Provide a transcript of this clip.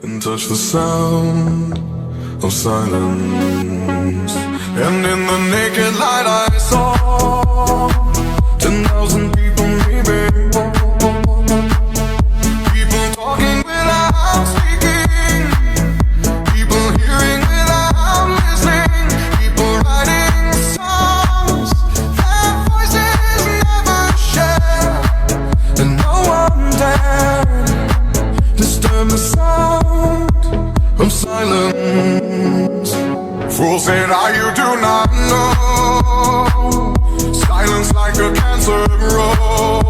and touch the sound of silence. And in the naked light I saw 10,000 people maybe, people talking without speaking, people hearing without listening, people writing songs their voices never share, and no one dared disturb the sound of silence. Fools said, you do not know. Silence like a cancer grows.